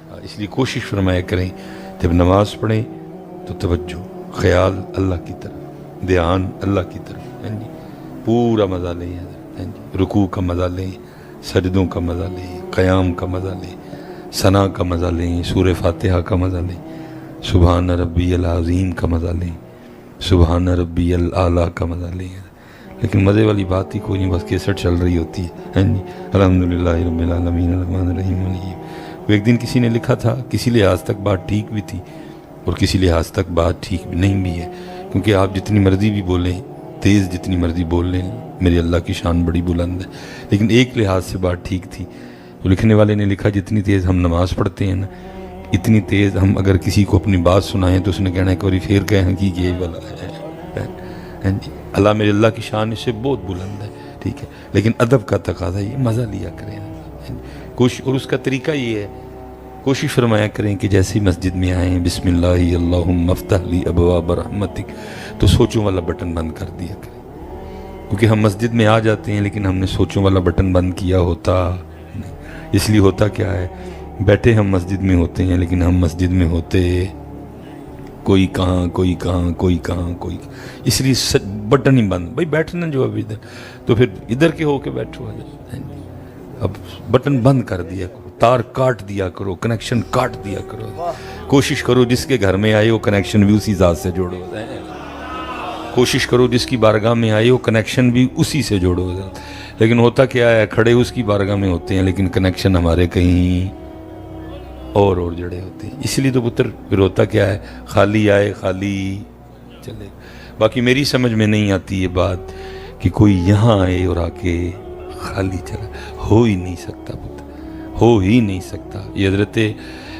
اس لیے کوشش فرمایا کریں جب نماز پڑھیں تو توجہ، خیال اللہ کی طرف، دھیان اللہ کی طرف، جی پورا مزہ لیں، جی رکوع کا مزہ لیں، سجدوں کا مزہ لیں، قیام کا مزہ لیں، ثنا کا مزہ لیں، سورہ فاتحہ کا مزہ لیں، سبحان ربی العظیم کا مزہ لیں، سبحان ربی الاعلیٰ کا مزہ لیں۔ لیکن مزے والی بات ہی کوئی نہیں، بس کیسٹ چل رہی ہوتی ہے جی الحمدللہ رب العالمین الرحمن الرحیم وہ ایک دن کسی نے لکھا تھا، کسی لحاظ تک بات ٹھیک بھی تھی اور کسی لحاظ تک بات ٹھیک بھی نہیں بھی ہے، کیونکہ آپ جتنی مرضی بھی بولیں، تیز جتنی مرضی بول لیں، میری اللہ کی شان بڑی بلند ہے، لیکن ایک لحاظ سے بات ٹھیک تھی۔ وہ لکھنے والے نے لکھا جتنی تیز ہم نماز پڑھتے ہیں نا، اتنی تیز ہم اگر کسی کو اپنی بات سنائیں تو اس نے کہنا ہے کہ اور پھر کہیں کہ یہی والا ہے جی اللہ میرے اللہ کی شان اس سے بہت بلند ہے، ٹھیک ہے، لیکن ادب کا تقاضا یہ مزہ لیا کریں کوشش، اور اس کا طریقہ یہ ہے کوشش فرمایا کریں کہ جیسے مسجد میں آئیں بسم اللہ اللہم افتح لی ابواب رحمتک تو سوچوں والا بٹن بند کر دیا کریں، کیونکہ ہم مسجد میں آ جاتے ہیں لیکن ہم نے سوچوں والا بٹن بند کیا ہوتا نہیں۔ اس لیے ہوتا کیا ہے، بیٹھے ہم مسجد میں ہوتے ہیں لیکن ہم مسجد میں ہوتے کوئی کہاں کوئی کہاں کوئی کہاں کوئی، اس لیے بٹن ہی بند، بھائی بیٹھنا جو اب ادھر تو پھر ادھر کے ہو کے بیٹھو، اب بٹن بند کر دیا کرو، تار کاٹ دیا کرو، کنیکشن کاٹ دیا کرو، کوشش کرو جس کے گھر میں آئے وہ کنیکشن بھی اسی ذات سے جوڑو، کوشش کرو جس کی بارگاہ میں آئے وہ کنیکشن بھی اسی سے جوڑو۔ لیکن ہوتا کیا ہے، کھڑے اس کی بارگاہ میں ہوتے ہیں لیکن کنیکشن ہمارے کہیں اور جڑے ہوتے ہیں، اس لیے تو پتر پھر ہوتا کیا ہے، خالی آئے خالی چلے۔ باقی میری سمجھ میں نہیں آتی یہ بات کہ کوئی یہاں آئے اور آ کے خالی چلا، ہو ہی نہیں سکتا پتر، ہو ہی نہیں سکتا۔ یہ حضرت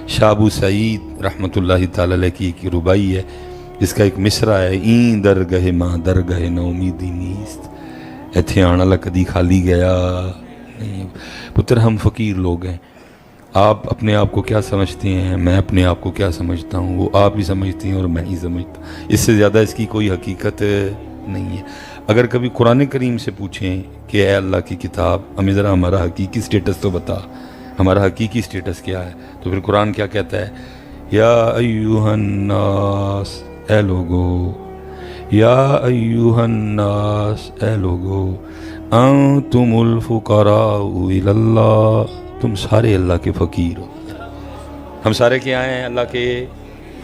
شاہ ابو سعید رحمۃ اللہ تعالی علیہ کی ایک ربائی ہے، جس کا ایک مصرع ہے، این درگہ ماں درگہ نا امیدی نیست، ایتھے آنا لا کدی خالی گیا نہیں۔ پتر ہم فقیر لوگ ہیں، آپ اپنے آپ کو کیا سمجھتے ہیں، میں اپنے آپ کو کیا سمجھتا ہوں، وہ آپ ہی سمجھتے ہیں اور میں ہی سمجھتا ہوں، اس سے زیادہ اس کی کوئی حقیقت نہیں ہے۔ اگر کبھی قرآن کریم سے پوچھیں کہ اے اللہ کی کتاب ہمیں ذرا ہمارا حقیقی سٹیٹس تو بتا، ہمارا حقیقی سٹیٹس کیا ہے، تو پھر قرآن کیا کہتا ہے، یا ایوہ الناس، اے لوگو، یا ایوہ الناس، اے لوگو، انتم الفقراء الی اللہ، تم سارے اللہ کے فقیر ہو۔ ہم سارے کیا ہیں، اللہ کے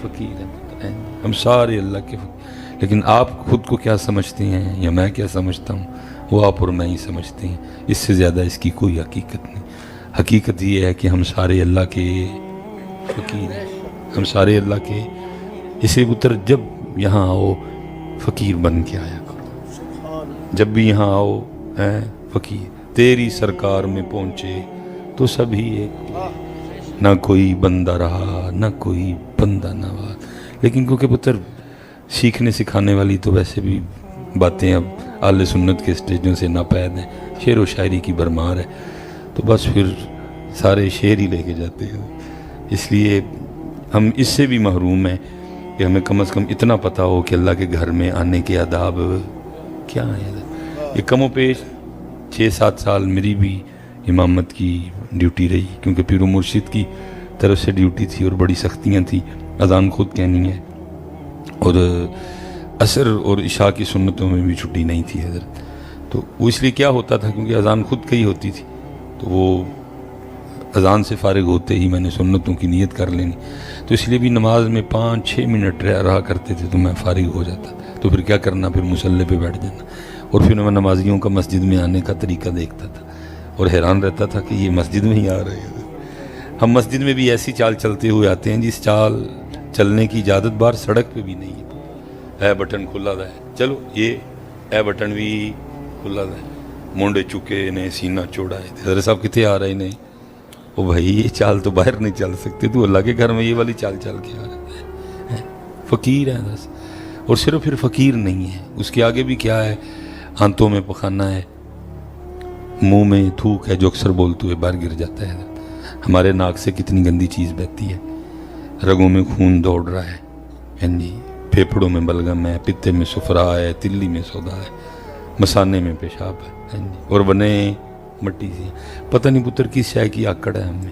فقیر ہیں، ہم سارے اللہ کے فقیر، لیکن آپ خود کو کیا سمجھتے ہیں یا میں کیا سمجھتا ہوں، وہ آپ اور میں ہی سمجھتے ہیں، اس سے زیادہ اس کی کوئی حقیقت نہیں۔ حقیقت یہ ہے کہ ہم سارے اللہ کے فقیر ہیں، ہم سارے اللہ کے، اسے پتر جب یہاں آؤ فقیر بن کے آیا کرو، جب بھی یہاں آؤ فقیر، تیری سرکار میں پہنچے تو سبھی ایک، نہ کوئی بندہ رہا نہ کوئی بندہ نواز۔ لیکن کیونکہ پتر سیکھنے سکھانے والی تو ویسے بھی باتیں اب اہل سنت کے اسٹیجوں سے ناپید ہیں، شعر و شاعری کی بھرمار ہے، تو بس پھر سارے شعر ہی لے کے جاتے ہیں۔ اس لیے ہم اس سے بھی محروم ہیں کہ ہمیں کم از کم اتنا پتہ ہو کہ اللہ کے گھر میں آنے کے آداب کیا ہیں۔ یہ کم و پیش 6-7 سال میری بھی امامت کی ڈیوٹی رہی، کیونکہ پیر و مرشد کی طرف سے ڈیوٹی تھی اور بڑی سختیاں تھیں، اذان خود کہنی ہے، اور عصر اور عشاء کی سنتوں میں بھی چھٹی نہیں تھی حضرت، تو وہ اس لیے کیا ہوتا تھا، کیونکہ اذان خود کہی ہوتی تھی، تو وہ اذان سے فارغ ہوتے ہی میں نے سنتوں کی نیت کر لینی، تو اس لیے بھی نماز میں 5-6 منٹ رہا کرتے تھے تو میں فارغ ہو جاتا تھا، تو پھر کیا کرنا، پھر مصلی پہ بیٹھ جانا، اور پھر میں نمازیوں کا مسجد میں آنے کا طریقہ دیکھتا تھا اور حیران رہتا تھا کہ یہ مسجد میں ہی آ رہے ہیں۔ ہم مسجد میں بھی ایسی چال چلتے ہوئے آتے ہیں جس چال چلنے کی اجازت بار سڑک پہ بھی نہیں ہے، اے بٹن کھلا ہے، چلو یہ اے بٹن بھی کھلا ہے، مونڈے چکے نے سینہ چوڑا ہے، حضرت صاحب کتنے آ رہے ہیں، او بھائی یہ چال تو باہر نہیں چل سکتے، تو اللہ کے گھر میں یہ والی چال چل کے آ رہے ہیں، فقیر ہیں بس، اور صرف پھر فقیر نہیں ہے، اس کے آگے بھی کیا ہے، آنتوں میں پخانہ ہے، منہ میں تھوک ہے جو اکثر بولتے ہوئے باہر گر جاتا ہے، ہمارے ناک سے کتنی گندی چیز بہتی ہے، رگوں میں خون دوڑ رہا ہے، پھیپھڑوں میں بلغم ہے، پتے میں سفرا ہے، تلی میں سودا ہے، مسانے میں پیشاب ہے، اور بنے مٹی سے، پتہ نہیں پتر کس شے کی آکڑ ہے ہم میں،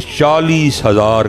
40,000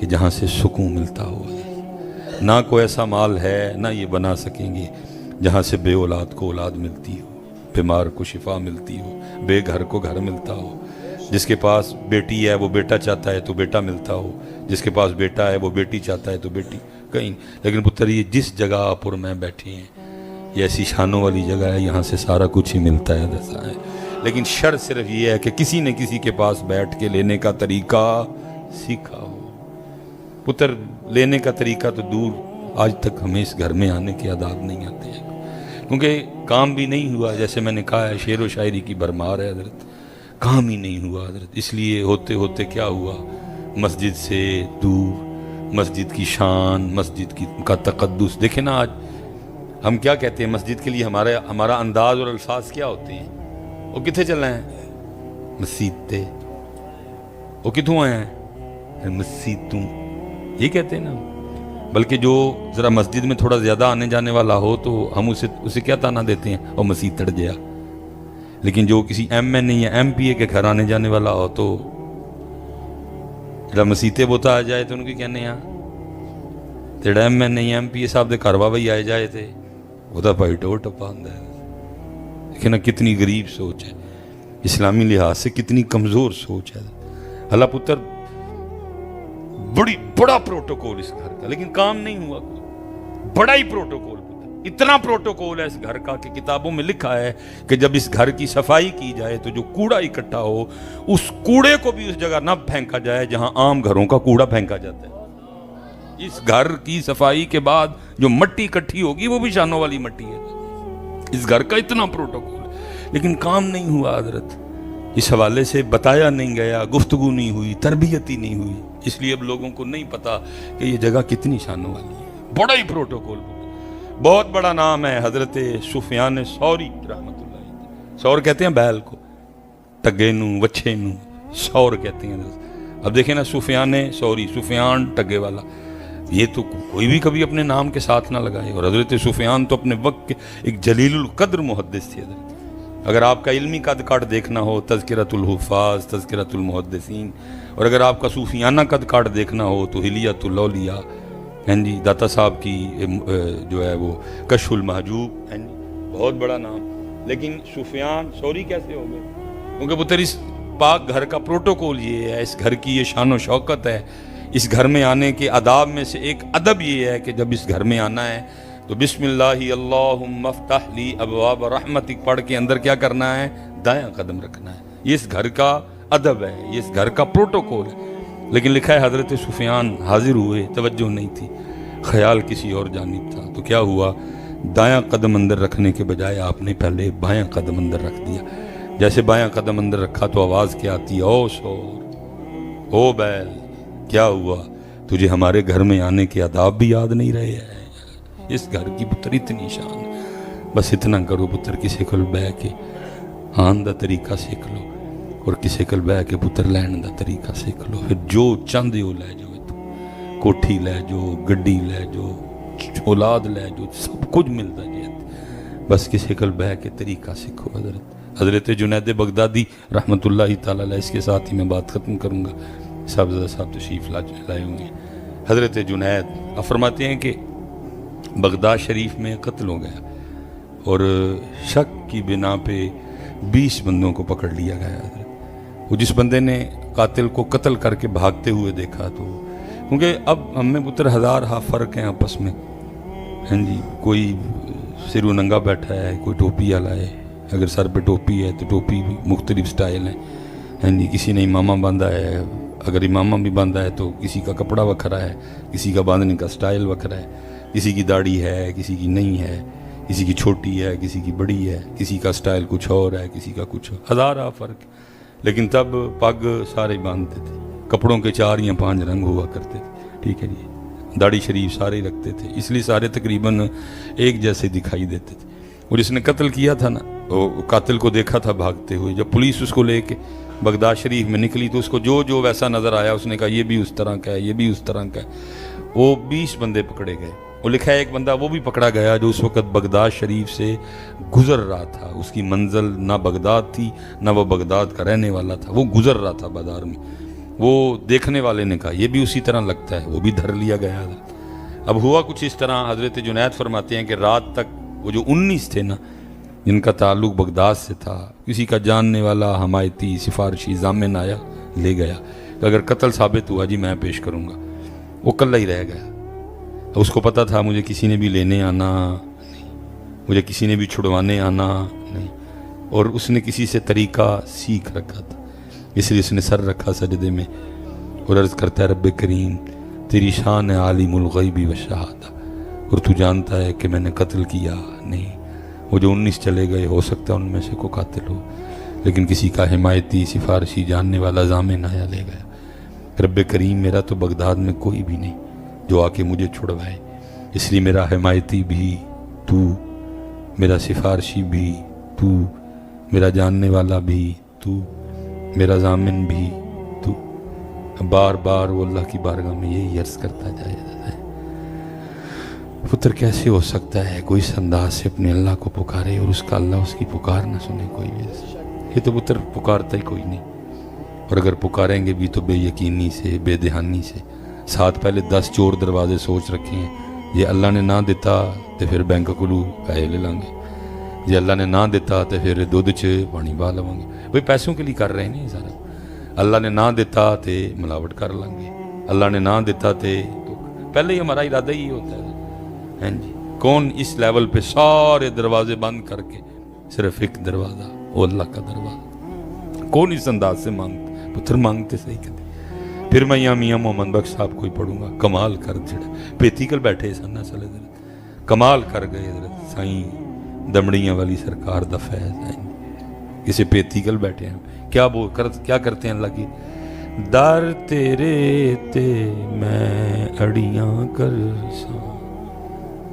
کہ جہاں سے سکون ملتا ہو. نہ کوئی ایسا مال ہے نہ یہ بنا سکیں گے جہاں سے بے اولاد کو اولاد ملتی ہو، بیمار کو شفا ملتی ہو، بے گھر کو گھر ملتا ہو، جس کے پاس بیٹی ہے وہ بیٹا چاہتا ہے تو بیٹا ملتا ہو، جس کے پاس بیٹا ہے وہ بیٹی چاہتا ہے تو بیٹی. کہیں لیکن پتر یہ جس جگہ پر میں بیٹھے ہیں یہ ایسی شانوں والی جگہ ہے، یہاں سے سارا کچھ ہی ملتا ہے جیسا ہے. لیکن شرط صرف یہ ہے کہ کسی نے کسی کے پاس بیٹھ کے لینے کا طریقہ سیکھا ہو. پتر لینے کا طریقہ تو دور، آج تک ہمیں اس گھر میں آنے کے آداب نہیں آتے ہیں کیونکہ کام بھی نہیں ہوا. جیسے میں نے کہا ہے شعر و شاعری کی بھرمار ہے حضرت، کام ہی نہیں ہوا حضرت. اس لیے ہوتے ہوتے کیا ہوا، مسجد سے دور، مسجد کی شان، مسجد کا تقدس. دیکھیں نا آج ہم کیا کہتے ہیں مسجد کے لیے، ہمارا انداز اور الفاظ کیا ہوتے ہیں. وہ کتنے چل رہے ہیں مسجد تے، وہ کتوں آئے ہیں مسجد توں، یہ کہتے ہیں نا. بلکہ جو ذرا مسجد میں تھوڑا زیادہ آنے جانے والا ہو تو ہم اسے کیا تانا دیتے ہیں، وہ مسجد تڑ گیا. لیکن جو کسی ایم این اے یا ایم پی اے کے گھر آنے جانے والا ہو تو جب مسیتے بوتا آ جائے تو ان کی کہنے ہیں تیرا ایم این اے یا ایم پی اے صاحب دے گھر بھائی آئے جائے تھے وہ تو بھائی ٹو ٹپا آندا ہے. دیکھیں نا کتنی غریب سوچ ہے، اسلامی لحاظ سے کتنی کمزور سوچ ہے. اللہ پتر بڑا پروٹوکول اس گھر کا، لیکن کام نہیں ہوا کوئی. بڑا ہی پروٹوکول، اتنا پروٹوکول ہے اس گھر کا کہ کتابوں میں لکھا ہے کہ جب اس گھر کی صفائی کی جائے تو جو کوڑا اکٹھا ہو اس کوڑے کو بھی اس جگہ نہ پھینکا جائے جہاں عام گھروں کا کوڑا پھینکا جاتا ہے. اس گھر کی صفائی کے بعد جو مٹی اکٹھی ہوگی وہ بھی شانوں والی مٹی ہے. اس گھر کا اتنا پروٹوکول، لیکن کام نہیں ہوا حضرت. اس حوالے سے بتایا نہیں گیا، گفتگو نہیں ہوئی، تربیت ہی نہیں ہوئی. اس لیے اب لوگوں کو نہیں پتا کہ یہ جگہ کتنی شانوں والی ہے. بڑا ہی پروٹوکول، بہت بڑا نام ہے حضرت سفیان ثوری رحمۃ اللہ علیہ. سور کہتے ہیں بیل کو، ٹگے نو، وچھے نو سور کہتے ہیں. اب دیکھیں نا سفیان ثوری، سفیان ٹگے والا، یہ تو کوئی بھی کبھی اپنے نام کے ساتھ نہ لگائے. اور حضرت سفیان تو اپنے وقت کے ایک جلیل القدر محدث تھے حضرت. اگر آپ کا علمی قد کاٹ دیکھنا ہو تذکرۃ الحفاظ، تذکرۃ المحدثین، اور اگر آپ کا صوفیانہ قد کاٹ دیکھنا ہو تو حلیۃ الاولیاء، جی داتا صاحب کی جو ہے وہ کشف المحجوب، بہت بڑا نام. لیکن سفیان ثوری کیسے ہو گئے؟ کیونکہ پتر اس پاک گھر کا پروٹوکول یہ ہے، اس گھر کی یہ شان و شوکت ہے. اس گھر میں آنے کے آداب میں سے ایک ادب یہ ہے کہ جب اس گھر میں آنا ہے تو بسم اللہ اللہم افتح لی ابواب رحمتک پڑھ کے اندر کیا کرنا ہے، دایاں قدم رکھنا ہے. یہ اس گھر کا ادب ہے، یہ اس گھر کا پروٹوکول ہے. لیکن لکھا ہے حضرت سفیان حاضر ہوئے، توجہ نہیں تھی، خیال کسی اور جانب تھا. تو کیا ہوا، دایاں قدم اندر رکھنے کے بجائے آپ نے پہلے بایاں قدم اندر رکھ دیا. جیسے بایاں قدم اندر رکھا تو آواز کیا آتی ہے، او شور، او بیل، کیا ہوا، تجھے ہمارے گھر میں آنے کے آداب بھی یاد نہیں رہے ہیں. اس گھر کی پتر اتنی شان. بس اتنا کرو پتر، کسی کل بہ کے آن دا طریقہ سیکھ لو اور کسی کل بہ کے پتر لین دا طریقہ سیکھ لو. پھر جو چاہتے ہو لے جاؤ، کوٹھی لے جو، گڈی لے جو، اولاد لے جو، سب کچھ ملتا جائے. بس کسی کل بہ کے طریقہ سیکھو. حضرت جنید بغدادی رحمۃ اللہ تعالیٰ علیہ، اس کے ساتھ ہی میں بات ختم کروں گا. صاحبزادہ صاحب تشریف لائے ہوئے ہیں. حضرت جنید فرماتے ہیں کہ بغداد شریف میں قتل ہو گیا اور شک کی بنا پہ 20 بندوں کو پکڑ لیا گیا. وہ جس بندے نے قاتل کو قتل کر کے بھاگتے ہوئے دیکھا تو، کیونکہ اب ہم میں پتر ہزار فرق ہیں آپس میں، جی کوئی سر و ننگا بیٹھا ہے، کوئی ٹوپی والا ہے. اگر سر پہ ٹوپی ہے تو ٹوپی بھی مختلف سٹائل ہیں. جی کسی نے امامہ باندھا ہے، اگر امامہ بھی باندھا ہے تو کسی کا کپڑا وکھرا ہے، کسی کا باندھنے کا سٹائل وکھرا ہے، کسی کی داڑھی ہے، کسی کی نہیں ہے، کسی کی چھوٹی ہے، کسی کی بڑی ہے، کسی کا سٹائل کچھ اور ہے، کسی کا کچھ اور، ہزارہ فرق. لیکن تب پگ سارے باندھتے تھے، کپڑوں کے 4 یا 5 رنگ ہوا کرتے تھے. ٹھیک ہے جی، داڑھی شریف سارے رکھتے تھے، اس لیے سارے تقریباً ایک جیسے دکھائی دیتے تھے. اور جس نے قتل کیا تھا نا، وہ قاتل کو دیکھا تھا بھاگتے ہوئے. جب پولیس اس کو لے کے بغداد شریف میں نکلی تو اس کو جو ویسا نظر آیا اس نے کہا یہ بھی اس طرح کا ہے، یہ بھی اس طرح کا ہے. وہ 20 بندے پکڑے گئے. وہ لکھا ہے ایک بندہ وہ بھی پکڑا گیا جو اس وقت بغداد شریف سے گزر رہا تھا. اس کی منزل نہ بغداد تھی، نہ وہ بغداد کا رہنے والا تھا، وہ گزر رہا تھا بازار میں. وہ دیکھنے والے نے کہا یہ بھی اسی طرح لگتا ہے، وہ بھی دھر لیا گیا حضرت۔ اب ہوا کچھ اس طرح، حضرت جنید فرماتے ہیں کہ رات تک وہ جو 19 تھے نا جن کا تعلق بغداد سے تھا، کسی کا جاننے والا حمایتی سفارشی ضامن آیا لے گیا کہ اگر قتل ثابت ہوا جی میں پیش کروں گا، وہ کلہ ہی رہ گیا۔ اس کو پتہ تھا مجھے کسی نے بھی لینے آنا نہیں، مجھے کسی نے بھی چھڑوانے آنا نہیں، اور اس نے کسی سے طریقہ سیکھ رکھا تھا، اس لیے اس نے سر رکھا سجدے میں اور عرض کرتا ہے رب کریم تیری شان ہے عالم الغیب و شہادہ، اور تو جانتا ہے کہ میں نے قتل کیا نہیں۔ وہ جو 19 چلے گئے ہو سکتا ہے ان میں سے کوئی قاتل ہو، لیکن کسی کا حمایتی سفارشی جاننے والا ضامن آیا لے گیا۔ رب کریم میرا تو بغداد میں کوئی بھی نہیں جو آ کے مجھے چھڑوائے، اس لیے میرا حمایتی بھی تو، میرا سفارشی بھی تو، میرا جاننے والا بھی تو، میرا ضامن بھی تو۔ بار بار وہ اللہ کی بارگاہ میں یہی عرض کرتا جائے پتر کیسے ہو سکتا ہے کوئی اس انداز سے اپنے اللہ کو پکارے اور اس کا اللہ اس کی پکار نہ سنے کوئی بھی ایسے؟ یہ تو پتر پکارتا ہی کوئی نہیں، اور اگر پکاریں گے بھی تو بے یقینی سے، بے دہانی سے۔ ساتھ پہلے 10 چور دروازے سوچ رکھے ہیں، یہ اللہ نے نہ دیتا تو پھر بینک کولو پیسے لے لیں گے، یہ اللہ نے نہ دیتا تو پھر دودھ چ پانی با لواں گے۔ بھئی پیسوں کے لیے کر رہے ہیں سارا، اللہ نے نہ دیتا تو ملاوٹ کر لیں گے، اللہ نے نہ دیتا تو پہلے ہی ہمارا ارادہ ہی ہوتا ہے جی۔ کون اس لیول پہ سارے دروازے بند کر کے صرف ایک دروازہ، وہ اللہ کا دروازہ، کون اس انداز سے مانگتا؟ پتر مانگتے صحیح کہتے۔ پھر میں یہاں میاں محمد بخش صاحب کو ہی پڑھوں گا، کمال کر جڑا پیتی کل بیٹھے سن سل حضرت، کمال کر گئے حضرت سائیں دمڑیاں والی سرکار دا فیض ہے، کسی پیتی کل بیٹھے ہیں، کیا کرتے ہیں اللہ کی؟ در تیرے تے میں اڑیاں کر ساں،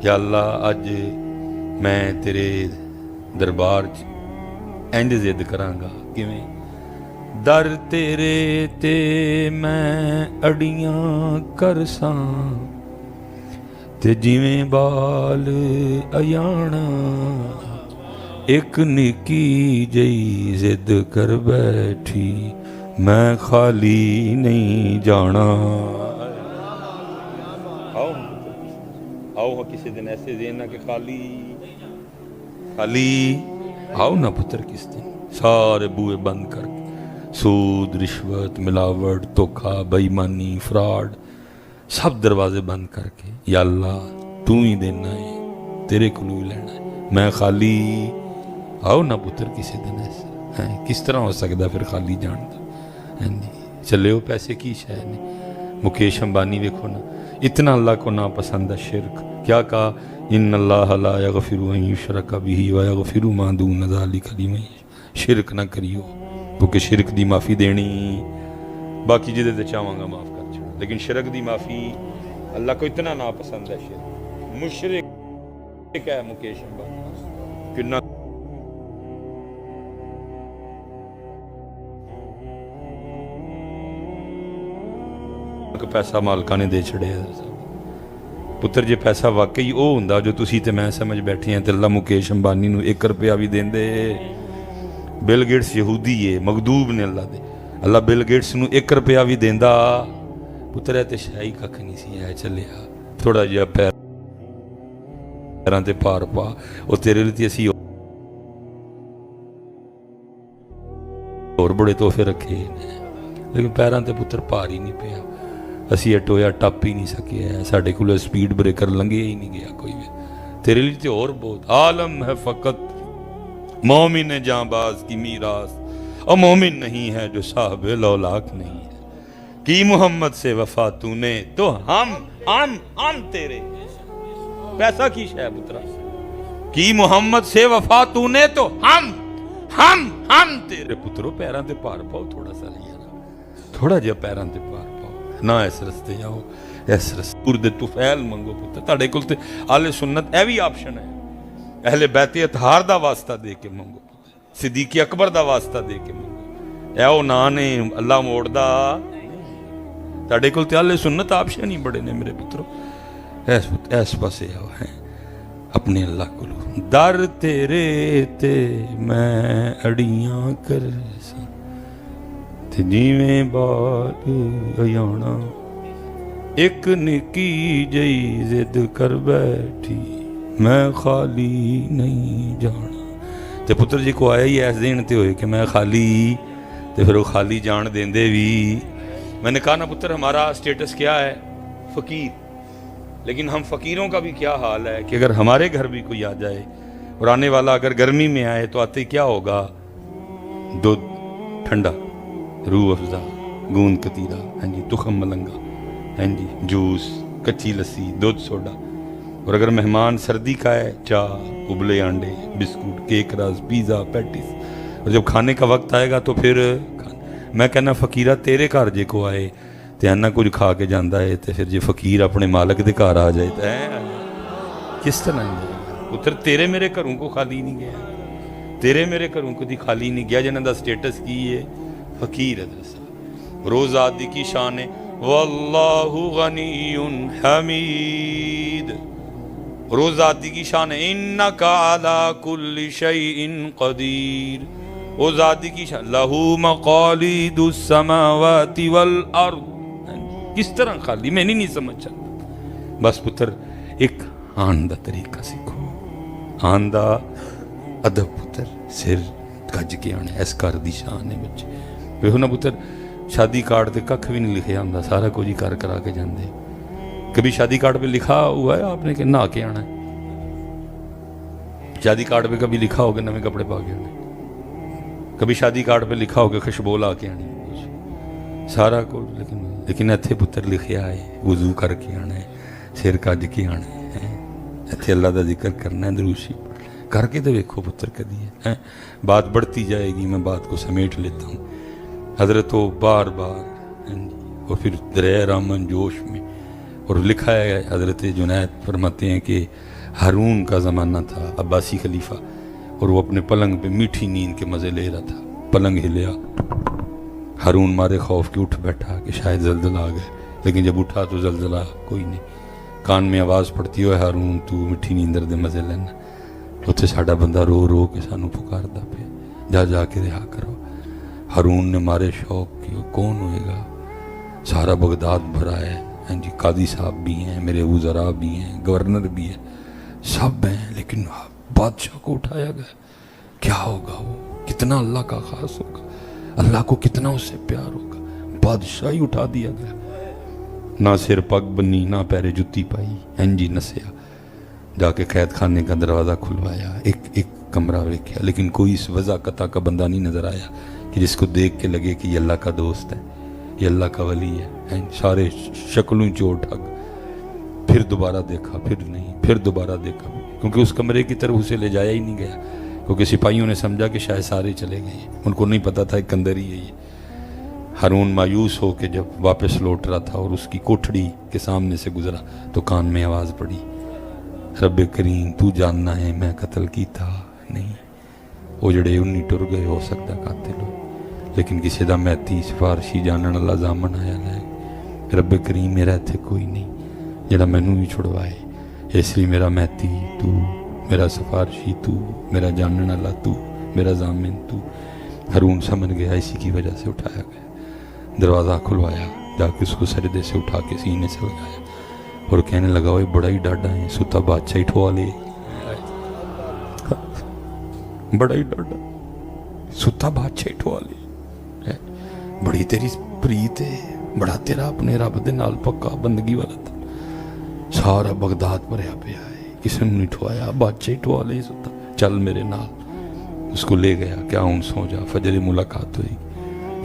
یا اللہ اج میں تیرے دربار انج ضد کراں گا کیویں؟ در تیرے تے میں اڑیاں کرساں تے جویں بال ایانا، ایک نکی جئی ضد کر بیٹھی میں خالی نہیں جانا۔ آؤ کسی دن ایسے دینا کہ خالی آؤ نا پتر، کس دن سارے بوئے بند کر کے، سود، رشوت، ملاوٹ، دھوکا، بے ایمانی، فراڈ، سب دروازے بند کر کے یا اللہ تو ہی دینا ہے، تیرے کو ہی لینا ہے، میں خالی۔ آؤ نا پتر کسی دن ایسا، کس طرح ہو سکتا پھر خالی جان دا؟ چلے ہو پیسے کی شے نہیں۔ مکیش امبانی دیکھو نا، اتنا اللہ کو ناپسند ہے شرک، کیا کہا؟ ان اللہ لا یغفر ان یشرک بہ ویغفر ما دون ذلک لمن یشاء، شرک نہ کریو کیونکہ شرک دی معافی دینی، باقی جدے تے چاہواں گا معاف کر چھڑا، لیکن شرک دی معافی اللہ کو اتنا ناپسند ہے شرک۔ مشرک ہے مکیش امبانی، کنا پیسہ مالکہ نے دے چھڑے پتر، جے پیسہ واقعی او ہوندا جو تسی تے میں سمجھ بیٹھے ہیں تے اللہ مکیش امبانی نو 1 روپیہ بھی دین دے۔ بل گیٹس یہودی ہے، مغدوب نے اللہ دے، اللہ بل گیٹس نو 1 روپیہ بھی دیندا پتر ہے تے شاہی ککھ نہیں سی ہے، چلیا تھوڑا جہا پیراں تے پار پا، او تیرے لیے اسی اور بڑے تحفے رکھے نے، لیکن پیراں تے پتر پار ہی نہیں پیا، اسی اٹویا ٹپ ہی نہیں سکے ہیں، ساڑھے کلو سپیڈ بریکر لنگے ہی نہیں گیا کوئی بھی، تیرے لیے تے اور بہت۔ عالم ہے فقط مومن جاں باز کی میراث، اور مومن نہیں ہے جو صاحب لولاک نہیں ہے، کی محمد سے وفا تو نے تو ہم تیرے، پیسہ کی شے پترا، کی محمد سے وفا تو نے تو ہم تیرے پترو، پیراں تے پار پاؤ تھوڑا سا لیارا، تھوڑا جہا پیراں تے پار پاؤ، نہ اس رستے جاؤ، اس رستے پردے توفیل منگو پتر، تاڑے کل تے اہل سنت اے بھی آپشن ہے، اہل بیت اطہار دا واسطہ دے کے منگو، صدیق اکبر دا واسطہ دے کے منگو، اے او نانے اللہ موڑ دا، تاڑے کل تے اہل سنت آپشن ہی بڑے نے میرے پترو، ایس پاسے آؤ ہیں اپنے اللہ کو لو۔ در تیرے تے میں اڑیاں کر ساں تے جیویں بال ایانا ایک نکی جئی ضد کر بیٹھی میں خالی نہیں جانا. تے پتر جی کو آیا ہی ایس دین تے ہوئے کہ میں خالی، تے پھر وہ خالی جان دیندے بھی. میں نے کہا نا پتر ہمارا سٹیٹس کیا ہے؟ فقیر. لیکن ہم فقیروں کا بھی کیا حال ہے کہ اگر ہمارے گھر بھی کوئی آ جائے اور آنے والا اگر گرمی میں آئے تو آتے کیا ہوگا؟ دودھ ٹھنڈا، روح افزا، گوند کتیرا، ہاں جی تخم ملنگا، ہاں جی جوس، کچی لسی، دودھ سوڈا. اور اگر مہمان سردی کا ہے چائے، ابلے انڈے، بسکٹ، کیک رس، پیزا، پیٹیز. اور جب کھانے کا وقت آئے گا تو پھر میں کہنا فقیرہ تیرے گھر جے کو آئے تے اینا کچھ کھا کے جاندہ ہے تے پھر جے فقیر اپنے مالک دے گھر آ جائے تے کس طرح نہیں پتر؟ تیرے میرے گھروں کو خالی نہیں گیا، تیرے میرے گھروں کو دی خالی نہیں گیا جنہاں دا سٹیٹس کی ہے فقیر. روز آدھی کی شان ہے واللہ غنی حمید. روز آدھی کی شان ہے انکا علی کل شیء قدیر. او ذاتی کی شان لہو مقالید السماوات والارض. کس طرح خالی میں نہیں سمجھ سکتا. بس پتر ایک آن دا طریقہ سیکھو، آن دا ادب. پتر سر گج کے آنے اس کار دی شان ہے بچے. ویکھو نا پتر شادی کارڈ تے ککھ بھی نہیں لکھے آندا، سارا کچھ ہی کر کرا کے جاندے. کبھی شادی کارڈ پہ لکھا ہوا ہے آپ نے کہ نہا کے آنا ہے؟ شادی کارڈ پہ کبھی لکھا ہوگا نویں کپڑے پا کے آنے؟ کبھی شادی کارڈ پہ لکھا ہوگا خوشبو لا کے آنی؟ سارا کچھ. لیکن ایتھے پتر لکھیا ہے وضو کر کے آنا ہے، سر کج کے آنا ہے، ایتھے اللہ دا ذکر کرنا ہے، دروشی کر کے تو ویکھو پتر کدی ہے. بات بڑھتی جائے گی، میں بات کو سمیٹ لیتا ہوں. حضرت وہ بار بار اور پھر دریا رامن جوش میں. اور لکھا ہے حضرت جنید فرماتے ہیں کہ ہارون کا زمانہ تھا، عباسی خلیفہ، اور وہ اپنے پلنگ پہ میٹھی نیند کے مزے لے رہا تھا. پلنگ ہلیا، ہارون مارے خوف کے اٹھ بیٹھا کہ شاید زلزلہ آ گئے. لیکن جب اٹھا تو زلزلہ کوئی نہیں. کان میں آواز پڑتی ہوئے ہارون تو میٹھی نیندر دے مزے لینا. اتھے ساڈا بندہ رو رو کے سانو پکاردا پہ جا جا کے رہا کرو. ہارون نے مارے شوق کی کون ہوئے گا؟ سارا بغداد بھرا ہے، ہاں جی قاضی صاحب بھی ہیں، میرے وزراء بھی ہیں، گورنر بھی ہیں، سب ہیں. لیکن بادشاہ کو اٹھایا گیا. کیا ہوگا؟ وہ کتنا اللہ کا خاص ہوگا، اللہ کو کتنا اس سے پیار ہوگا. بادشاہ ہی اٹھا دیا گیا. نہ سر پگ بنی، نہ پیرے جتی پائی، ہاں جی نسیا. جا کے قید خانے کا دروازہ کھلوایا، ایک کمرہ ویکھیا، لیکن کوئی اس وضع قطع کا بندہ نہیں نظر آیا کہ جس کو دیکھ کے لگے کہ یہ اللہ کا دوست ہے، یہ اللہ کا ولی ہے. سارے شکلوں چور ٹھگ. پھر دوبارہ دیکھا، پھر نہیں، پھر دوبارہ دیکھا، کیونکہ اس کمرے کی طرف اسے لے جایا ہی نہیں گیا، کیونکہ سپاہیوں نے سمجھا کہ شاید سارے چلے گئے ہیں. ان کو نہیں پتا تھا ایک اندر ہی ہے یہ. ہارون مایوس ہو کے جب واپس لوٹ رہا تھا اور اس کی کوٹھڑی کے سامنے سے گزرا تو کان میں آواز پڑی، رب کریم تو جاننا ہے میں قتل کی تھا نہیں. وہ جڑے انہی ٹر گئے، ہو سکتا قاتل ہو، لیکن کسی دا میتی سفارشی جانن اللہ زامن آیا لائے. رب کریم میرا اتھے کوئی نہیں جڑا مینوں بھی چھڑوائے، اس لیے میرا میتی تو، میرا سفارشی تو، میرا جانن اللہ تو، میرا ضامن تو. ہارون سمجھ گیا اسی کی وجہ سے اٹھایا گیا. دروازہ کھلوایا، جا کے اس کو سردے سے اٹھا کے سینے سے لگایا اور کہنے لگا وہ بڑا ہی ڈاڈا ہے، ستا بادشاہ ٹھوا لے. بڑا ہی ڈاڈا ستا بادشاہ ٹھوا لے، بڑی تیری پریت ہے، بڑا تیرا اپنے رب دے نال پکا بندگی والا تھا. سارا بغداد بھریا پیا ہے، کسی نے نہیں ٹھوایا، بادشاہ ٹھوا لے. ستا چل میرے نال. اس کو لے گیا کہ ہوں سو جا. فجر ملاقات ہوئی،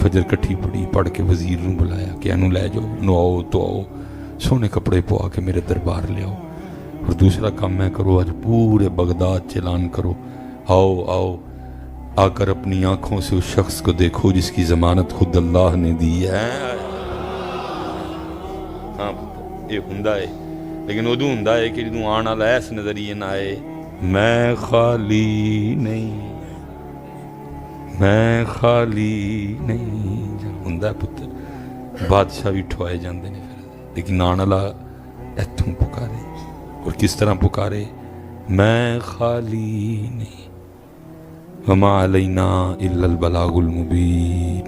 فجر کٹھی پڑی، پڑھ کے وزیر نو بلایا کہ انو لے جاؤ، نو آؤ تو آؤ، سونے کپڑے پوا کے میرے دربار لے آؤ. اور دوسرا کام میں کرو، آج پورے بغداد چلان کرو، آؤ آؤ، آ کر اپنی آنکھوں سے اس شخص کو دیکھو جس کی ضمانت خود اللہ نے دی ہے. ہاں یہ ہوندا ہے، لیکن ادو ہوندا ہے کہ جدوں آن والا ایس نظریے نہ آئے میں خالی نہیں، میں خالی نہیں ہوندا ہے. پتر بادشاہ بھی ٹھوائے جاندے نے پھر، لیکن آن والا ایتھوں پکارے. اور کس طرح پکارے؟ میں خالی نہیں. وما علینا الا البلاغ المبین.